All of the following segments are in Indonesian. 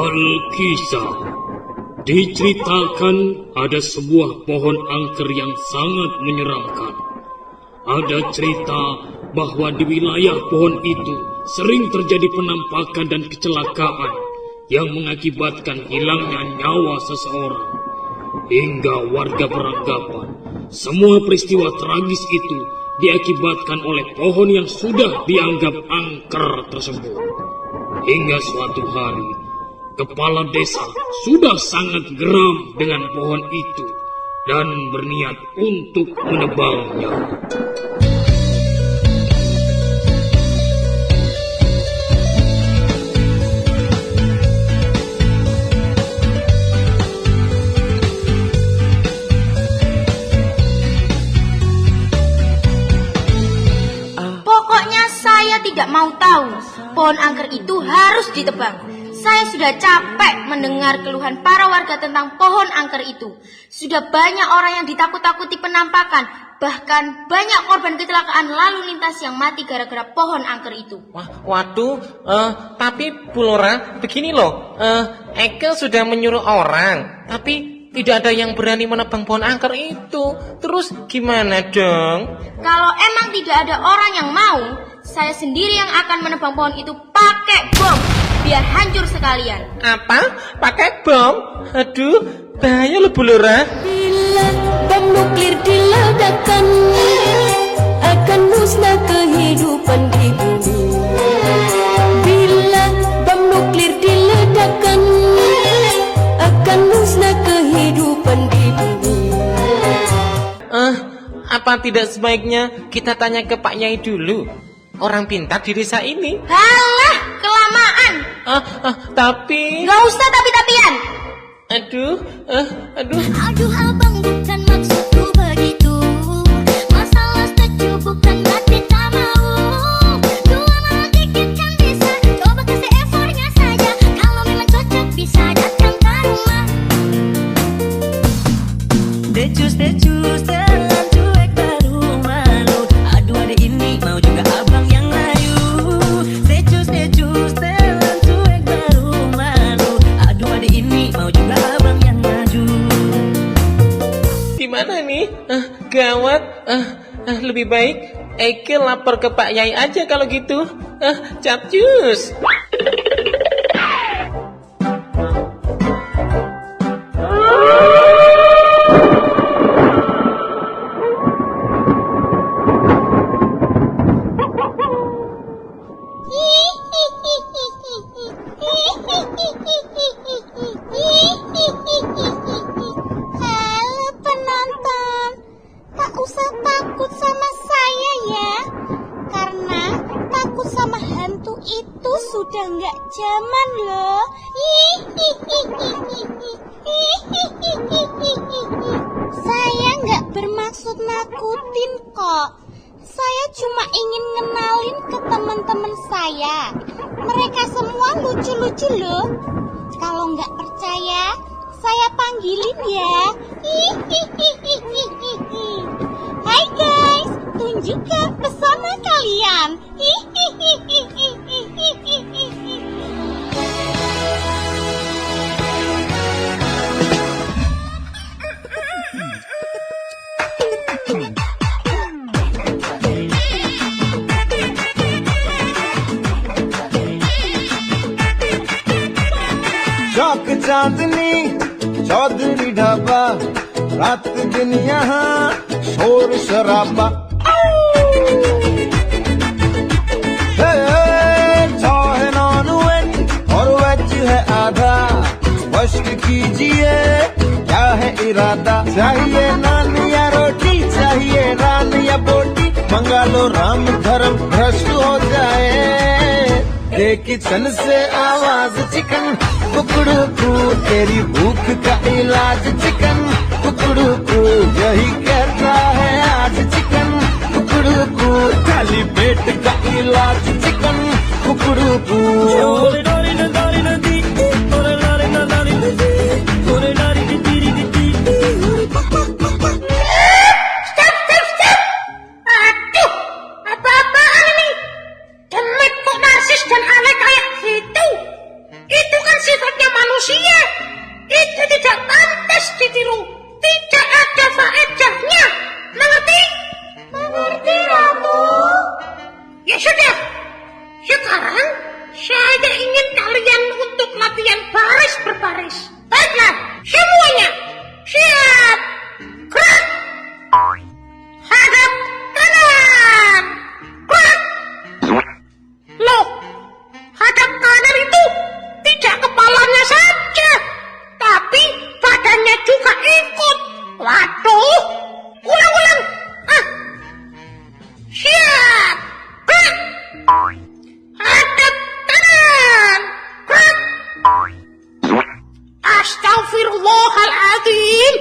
Alkisah. Diceritakan ada sebuah pohon angker yang sangat menyeramkan. Ada cerita bahwa di wilayah pohon itu sering terjadi penampakan dan kecelakaan yang mengakibatkan hilangnya nyawa seseorang. Hingga warga beranggapan semua peristiwa tragis itu diakibatkan oleh pohon yang sudah dianggap angker tersebut. Hingga suatu hari, kepala desa sudah sangat geram dengan pohon itu dan berniat untuk menebangnya. Pokoknya saya tidak mau tahu. Pohon angker itu harus ditebang. Saya sudah capek mendengar keluhan para warga tentang pohon angker itu. Sudah banyak orang yang ditakut-takuti penampakan. Bahkan banyak korban kecelakaan lalu lintas yang mati gara-gara pohon angker itu. Waduh, tapi Bu Lora, begini loh. Ekel sudah menyuruh orang, tapi tidak ada yang berani menebang pohon angker itu. Terus gimana dong? Kalau emang tidak ada orang yang mau, saya sendiri yang akan menebang pohon itu pakai bom. Biar hancur sekalian. Apa? Pakai bom? Aduh, bahaya loh Bu Lora. Bila bom nuklir diledakkan, akan musnah kehidupan di bumi. Bila bom nuklir diledakkan, akan musnah kehidupan di bumi. Apa tidak sebaiknya kita tanya ke Pak Yai dulu? Orang pintar di desa ini. Halah, kelamaan. Tapi... Gak usah tapi-tapian. Aduh. Aduh abang, bukan maksudku begitu. Masalah setuju bukan berarti tak mau. Dua malam dikit kan bisa. Coba kasih effortnya saja. Kalau memang cocok bisa datang ke rumah. Decus telan cuek baru malu. Aduh adik ini mau juga abang yang layu. Decus telan cuek baru malu. Aduh adik ini mau juga abang yang maju. Gimana nih? Gawat. Lebih baik Ekel lapor ke Pak Yai aja kalau gitu. Capcus. Halo penonton, tak usah takut sama saya ya. Karena takut sama hantu itu sudah nggak zaman loh. Saya nggak bermaksud nakutin kok. Saya cuma ingin ngenalin ke teman-teman saya. Mereka semua lucu-lucu loh. Kalau nggak percaya, saya panggilin ya. Hai guys, tunjukkan pesona kalian. चौक चांदनी चौधरी ढाबा रात दिन यहाँ शोर शराबा चाहे non veg और वेज है आधा मश्क कीजिए क्या है इरादा चाहिए नान या रोटी चाहिए रान या बोटी मंगा लो राम धर्म भ्रष्ट हो जाए किचन से आवाज चिकन कुकड़ू कू तेरी भूख का इलाज चिकन कुकड़ू कू यही कहता है आज चिकन कुकड़ू कू खाली पेट का इलाज चिकन कुकड़ू कू Dan aneh kayak gitu. Itu kan sifatnya manusia. manusia. Itu tidak pantas ditiru. Tidak ada faedahnya. Mengerti? Mengerti, Ratu. Ya sudah. Sekarang saya ingin kalian untuk latihan baris berbaris. Baiklah, semuanya. Siap. Gerak. Hadap kanan. Gerak. Loh, hadap kanan itu tidak kepalanya saja, tapi badannya juga ikut. Waduh, ulang-ulang. Siap. Gerak. Hadap kanan. Gerak. Astagfirullahaladzim.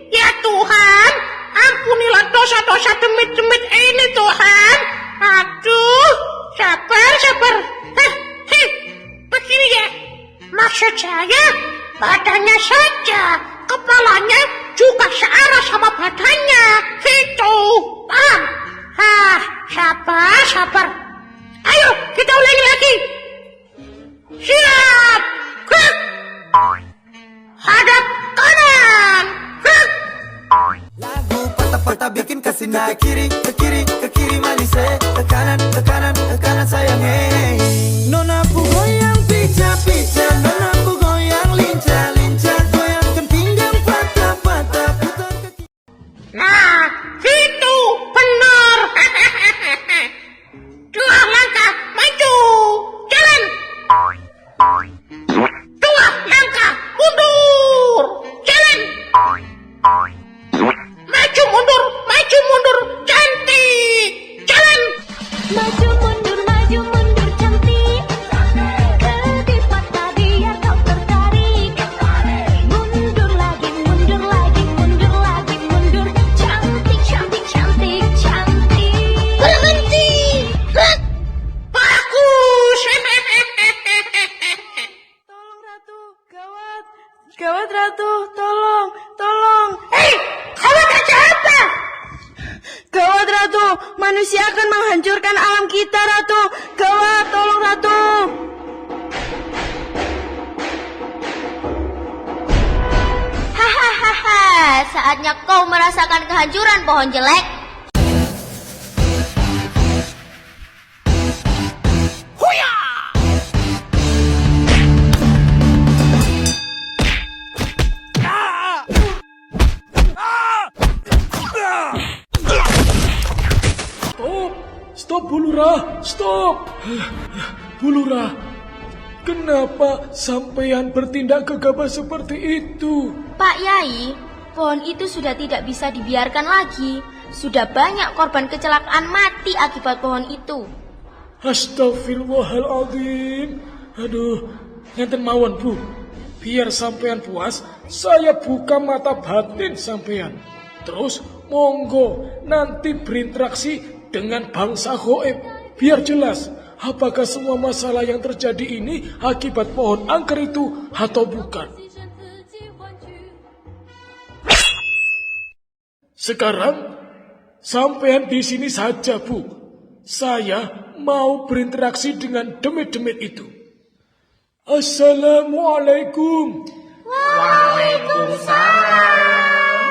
Ya Tuhan, ampunilah dosa-dosa demit-demit ini Tuhan. Aduh, sabar. Begini ya, maksud saya badannya saja, kepalanya juga searah sama badannya. Gitu, paham? Sabar. Ayo, kita ulangi lagi. Siap, gerak. Hadap kanan, gerak. Lagu patah-patah bikin kesini ke kiri manis ke kanan sayang Nona pu goyang pica-pica, nona pu goyang lincah-lincah, goyangkan pinggang patah-patah, putar kaki. Nah, gitu, benar. 2 langkah maju, jalan. 2 langkah mundur, jalan. Maju mundur, cantik, jalan. Maju mundur cantik. Kedip mata biar kau tertarik. Mundur lagi, cantik. Berhenti. Bagus. Tolong Ratu, gawat. Gawat Ratu, tolong. Hei, kamu kerja apa? Gawat Ratu, manusia akan menghancurkan alam kita Ratu. Gawat, tolong Ratu. Hahaha, saatnya kau merasakan kehancuran pohon jelek. Stop Bulura, stop. Bulura, kenapa sampean bertindak gegabah seperti itu? Pak Yai, pohon itu sudah tidak bisa dibiarkan lagi. Sudah banyak korban kecelakaan mati akibat pohon itu. Astagfirullahaladzim. Aduh, ngenten mawon Bu. Biar sampean puas, saya buka mata batin sampean. Terus monggo nanti berinteraksi dengan bangsa goib. Biar jelas apakah semua masalah yang terjadi ini akibat pohon angker itu atau bukan. Sekarang sampean di sini saja Bu. Saya mau berinteraksi dengan demit-demit itu. Assalamualaikum. Waalaikumsalam.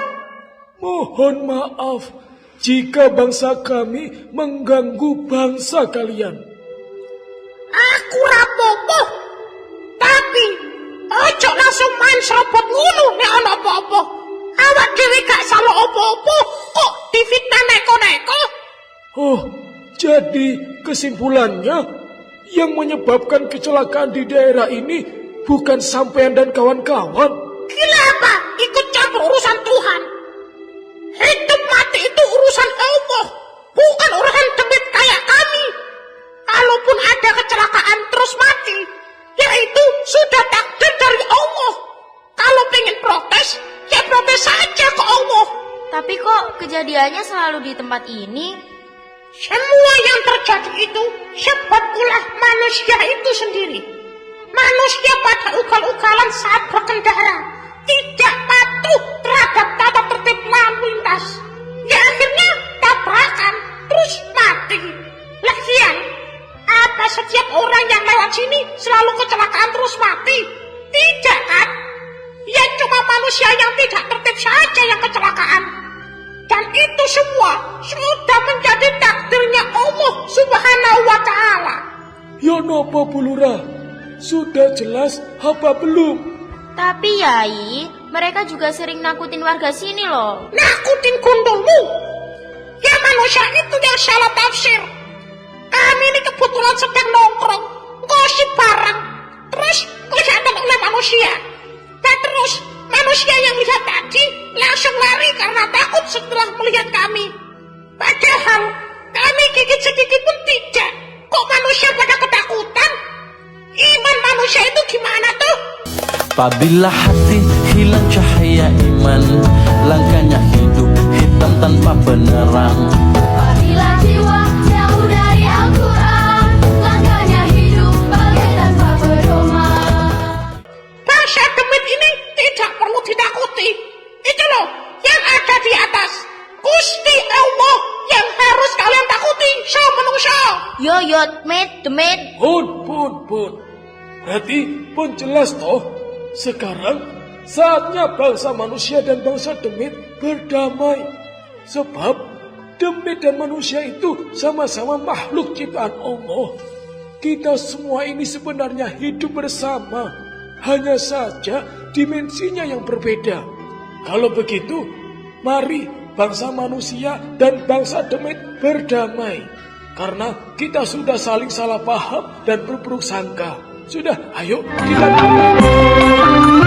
Mohon maaf jika bangsa kami mengganggu bangsa kalian. Aku rapopo. Tapi ojo langsung main serobot ngono nek ana apa-apa. Awak dhewe gak salah apa-apa kok difitnah neko-neko. Oh, jadi kesimpulannya yang menyebabkan kecelakaan di daerah ini bukan sampean dan kawan-kawan. Gila apa? Ikut campur urusan Tuhan. Hidup mati itu urusan Allah, bukan urusan demit kayak kami. Kalaupun ada kecelakaan terus mati, ya itu sudah takdir dari Allah. Kalau pengen protes, ya protes saja ke Allah. Tapi kok kejadiannya selalu di tempat ini? Semua yang terjadi itu sebab ulah manusia itu sendiri. Manusia pada ugal-ugalan saat berkendara, tidak patuh terhadap tata tertib lalu lintas. Ya akhirnya tabrakan, terus mati. Lagian, apa setiap orang yang lewat sini selalu kecelakaan terus mati? Tidak kan? Ya cuma manusia yang tidak tertib saja yang kecelakaan. Dan itu semua sudah menjadi takdirnya Allah Subhanahu wa Ta'ala. Ya napa Bu Lurah? Sudah jelas apa belum? Tapi Yai, mereka juga sering nakutin warga sini loh. Nakutin gundulmu. Ya manusia itu yang salah tafsir. Kami ini kebetulan sedang nongkrong, gosip bareng. Terus kelihatan oleh manusia. Dan terus manusia yang lihat tadi langsung lari karena takut setelah melihat kami. Padahal kami gigit sedikit pun tidak. Kok manusia pada ketakutan? Iman manusia itu gimana tuh? Apabila hati hilang cahaya iman, langkahnya hidup hitam tanpa penerang. Apabila jiwa jauh dari Al-Quran, langkahnya hidup bagai tanpa pedoman. Bangsa demit ini tidak perlu ditakuti. Itu loh yang ada di atas. Gusti Allah yang harus kalian takuti, so menungso. Yo, demit. Pun. Berarti pun jelas toh. Sekarang saatnya bangsa manusia dan bangsa demit berdamai. Sebab demit dan manusia itu sama-sama makhluk ciptaan Allah. Kita semua ini sebenarnya hidup bersama. Hanya saja dimensinya yang berbeda. Kalau begitu, mari bangsa manusia dan bangsa demit berdamai. Karena kita sudah saling salah paham dan berburuk sangka. Sudah, ayo kita damai.